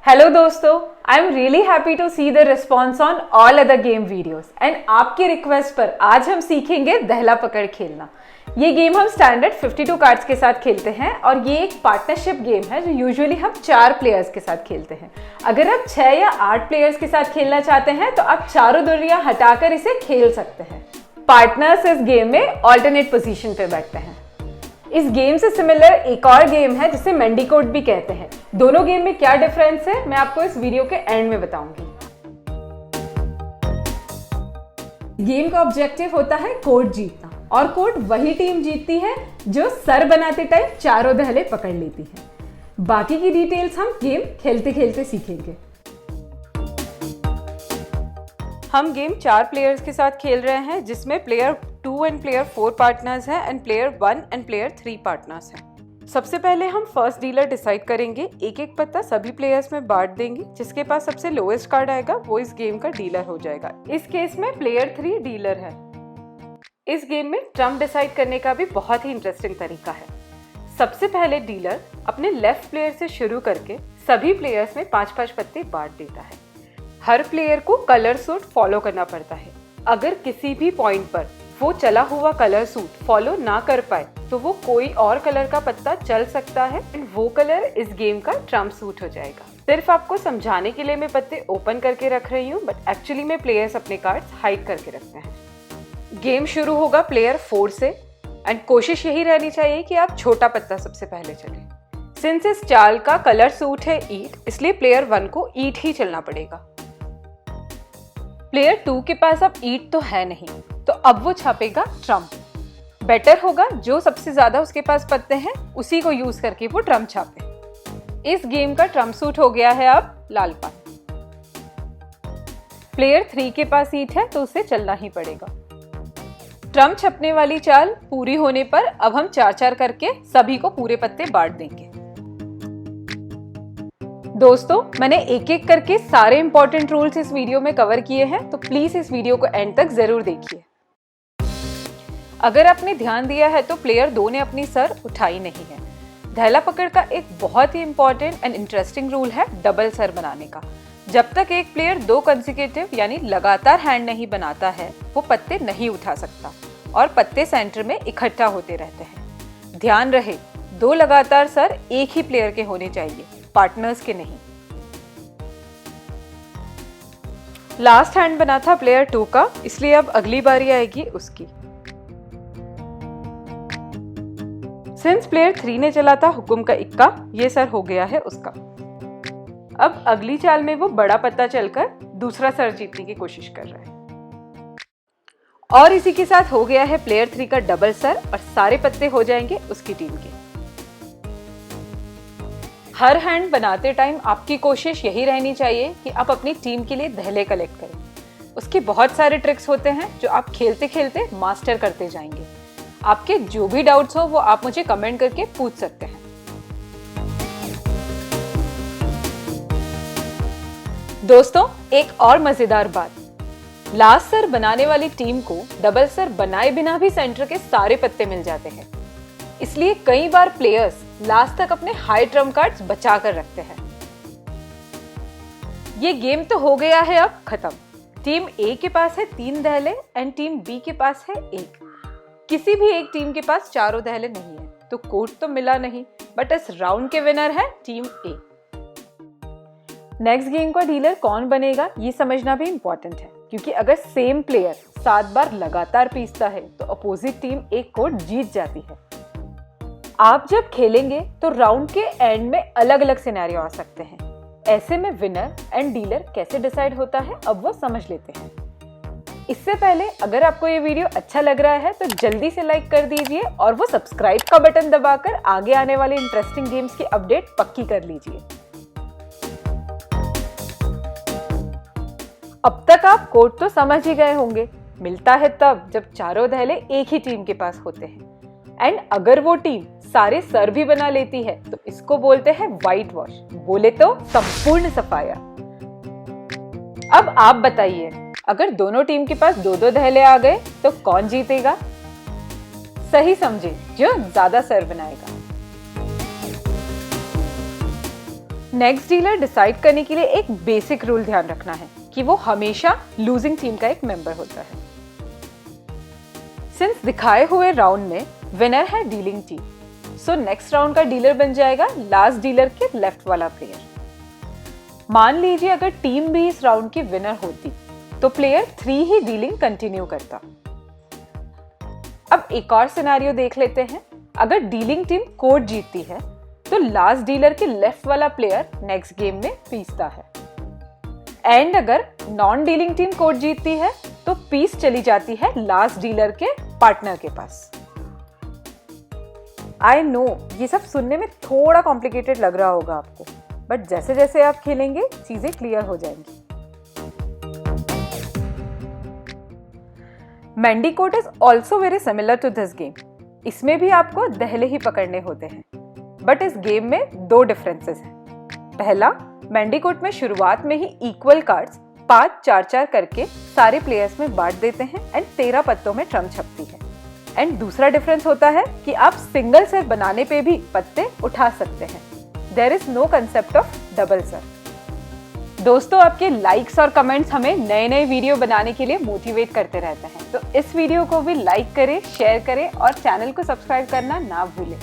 Hello दोस्तों, I am really happy to see the response on all other game videos and आपकी request पर आज हम सीखेंगे दहला पकड़ खेलना। ये गेम हम स्टैंडर्ड 52 कार्ड्स के साथ खेलते हैं और ये एक पार्टनरशिप गेम है जो यूजुअली हम 4 प्लेयर्स के साथ खेलते हैं। अगर आप 6 या 8 प्लेयर्स के साथ खेलना चाहते हैं तो आप चारों दूरियां हटाकर इसे खेल सकते हैं। पार्टनर्स इस गेम में ऑल्टरनेट पोजीशन पे बैठते हैं। इस गेम से सिमिलर एक और गेम है जिसे मेंडिकोट भी कहते हैं। दोनों गेम में क्या डिफरेंस है मैं आपको इस वीडियो के एंड में बताऊंगी। गेम का ऑब्जेक्टिव होता है कोर्ट जीतना और कोर्ट वही टीम जीतती है जो सर बनाते टाइम चारों दहले पकड़ लेती है। बाकी की डिटेल्स हम गेम खेलते खेलते सीखेंगे। हम गेम 4 प्लेयर्स के साथ खेल रहे हैं जिसमें प्लेयर 2 एंड प्लेयर 4 पार्टनर्स हैं and player 1 and player 3 partners हैं। सबसे पहले हम फर्स्ट डीलर डिसाइड करेंगे। एक एक पत्ता सभी प्लेयर्स में बांट देंगे। जिसके पास सबसे लोएस्ट कार्ड आएगा वो इस गेम का डीलर हो जाएगा। इस केस में प्लेयर 3 डीलर है। इस गेम में ट्रम्प डिसाइड करने का भी बहुत ही इंटरेस्टिंग तरीका है। सबसे पहले डीलर अपने लेफ्ट प्लेयर से शुरू करके सभी प्लेयर्स में 5-5 पत्ते बांट देता है। हर प्लेयर को कलर सूट फॉलो करना पड़ता है। अगर किसी भी पॉइंट पर वो चला हुआ कलर सूट फॉलो ना कर पाए तो वो कोई और कलर का पत्ता चल सकता है एंड वो कलर इस गेम का ट्रम्प सूट हो जाएगा। सिर्फ आपको समझाने के लिए मैं पत्ते ओपन करके रख रही हूँ, बट एक्चुअली में प्लेयर्स अपने कार्ड्स हाइड करके रखते हैं। गेम शुरू होगा प्लेयर 4 से एंड कोशिश यही रहनी चाहिए कि आप छोटा पत्ता सबसे पहले चले। सिंस इस चाल का कलर सूट है ईट, इसलिए प्लेयर 1 को ईट ही चलना पड़ेगा। प्लेयर 2 के पास अब ईट तो है नहीं, तो अब वो छापेगा ट्रम्प। बेटर होगा जो सबसे ज्यादा उसके पास पत्ते हैं उसी को यूज करके वो ट्रम्प छापे। इस गेम का ट्रम्प सूट हो गया है अब लाल पान। प्लेयर 3 के पास ईट है तो उसे चलना ही पड़ेगा। ट्रम्प छपने वाली चाल पूरी होने पर अब हम 4-4 करके सभी को पूरे पत्ते बांट देंगे। दोस्तों, मैंने एक एक करके सारे इंपॉर्टेंट रूल्स इस वीडियो में कवर किए हैं, तो प्लीज इस वीडियो को एंड तक जरूर देखिए। अगर आपने ध्यान दिया है तो प्लेयर 2 ने अपनी सर उठाई नहीं है। दहला पकड़ का एक बहुत ही इंपॉर्टेंट एंड इंटरेस्टिंग रूल है डबल सर बनाने का। जब तक एक प्लेयर 2 कंसेक्यूटिव यानी लगातार हैंड नहीं बनाता है वो पत्ते नहीं उठा सकता और पत्ते सेंटर में इकट्ठा होते रहते हैं। ध्यान रहे 2 लगातार सर एक ही प्लेयर के होने चाहिए, पार्टनर्स के नहीं। लास्ट हैंड बना था प्लेयर 2 का, इसलिए अब अगली बारी आएगी उसकी। सिंस प्लेयर 3 ने चला था हुकुम का इक्का, ये सर हो गया है उसका। अब अगली चाल में वो बड़ा पत्ता चलकर दूसरा सर जीतने की कोशिश कर रहा है और इसी के साथ हो गया है प्लेयर 3 का डबल सर और सारे पत्ते हो जाएंगे उसकी टीम के। हर हैंड बनाते टाइम आपकी कोशिश यही रहनी चाहिए कि आप अपनी टीम के लिए दहले कलेक्ट करें। उसके बहुत सारे ट्रिक्स होते हैं जो आप खेलते खेलते मास्टर करते जाएंगे। आपके जो भी डाउट्स हो वो आप मुझे कमेंट करके पूछ सकते हैं। दोस्तों, एक और मजेदार बात, लास्ट सर बनाने वाली टीम को डबल सर बनाए बिना भी सेंटर के सारे पत्ते मिल जाते हैं। इसलिए कई बार प्लेयर्स लास्ट तक अपने हाई ट्रम्प कार्ड्स बचा कर रखते हैं। ये गेम तो हो गया है अब खत्म। टीम ए के पास है 3 दहले एंड टीम बी के पास है 1। किसी भी एक टीम के पास चारों दहले नहीं है तो कोर्ट तो मिला नहीं, बट इस राउंड के विनर है टीम ए। नेक्स्ट गेम का डीलर कौन बनेगा ये समझना भी इंपॉर्टेंट है, क्योंकि अगर सेम प्लेयर 7 बार लगातार पीसता है तो अपोजिट टीम एक कोर्ट जीत जाती है। आप जब खेलेंगे तो राउंड के एंड में अलग अलग सिनेरियो आ सकते हैं। ऐसे में विनर एंड डीलर कैसे डिसाइड होता है अब वो समझ लेते हैं। इससे पहले अगर आपको ये वीडियो अच्छा लग रहा है तो जल्दी से लाइक कर दीजिए और वो सब्सक्राइब का बटन दबाकर आगे आने वाले इंटरेस्टिंग गेम्स की अपडेट पक्की कर लीजिए। अब तक आप कोड तो समझ ही गए होंगे। मिलता है तब जब चारों दहले एक ही टीम के पास होते हैं एंड अगर वो टीम सारे सर भी बना लेती है तो इसको बोलते हैं व्हाइट वॉश, बोले तो संपूर्ण सफाया। अब आप बताइए, अगर दोनों टीम के पास 2-2 दहले आ गए तो कौन जीतेगा? सही समझे, जो ज्यादा सर बनाएगा। नेक्स्ट डीलर डिसाइड करने के लिए एक बेसिक रूल ध्यान रखना है कि वो हमेशा लूजिंग टीम का एक मेंबर होता है। सिंस दिखाए हुए राउंड में विनर है dealing team, so next round का डीलर बन जाएगा लास्ट डीलर के लेफ्ट वाला प्लेयर। मान लीजिए अगर टीम भी इस राउंड की विनर होती तो प्लेयर 3 ही डीलिंग कंटिन्यू करता। अब एक और सिनेरियो देख लेते हैं। अगर डीलिंग टीम कोर्ट जीतती है तो लास्ट डीलर के लेफ्ट वाला प्लेयर नेक्स्ट गेम में पीसता है, एंड अगर नॉन डीलिंग टीम कोर्ट जीतती है तो पीस चली जाती है लास्ट डीलर के पार्टनर के पास। आई नो ये सब सुनने में थोड़ा कॉम्प्लिकेटेड लग रहा होगा आपको, बट जैसे जैसे आप खेलेंगे चीजें क्लियर हो जाएंगी। Mendikot is also very similar to this game. इसमें भी आपको दहले ही पकड़ने होते हैं, बट इस गेम में 2 डिफरेंसेस हैं। पहला, मेंडीकोट में शुरुआत में ही इक्वल कार्ड्स 5-4-4 करके सारे प्लेयर्स में बांट देते हैं एंड 13 पत्तों में ट्रम्प छपती है। एंड दूसरा डिफरेंस होता है कि आप सिंगल सेट बनाने पे भी पत्ते उठा सकते हैं। There is no concept of double set. दोस्तों, आपके लाइक्स और कमेंट्स हमें नए नए वीडियो बनाने के लिए मोटिवेट करते रहते हैं, तो इस वीडियो को भी लाइक करें, शेयर करें और चैनल को सब्सक्राइब करना ना भूलें।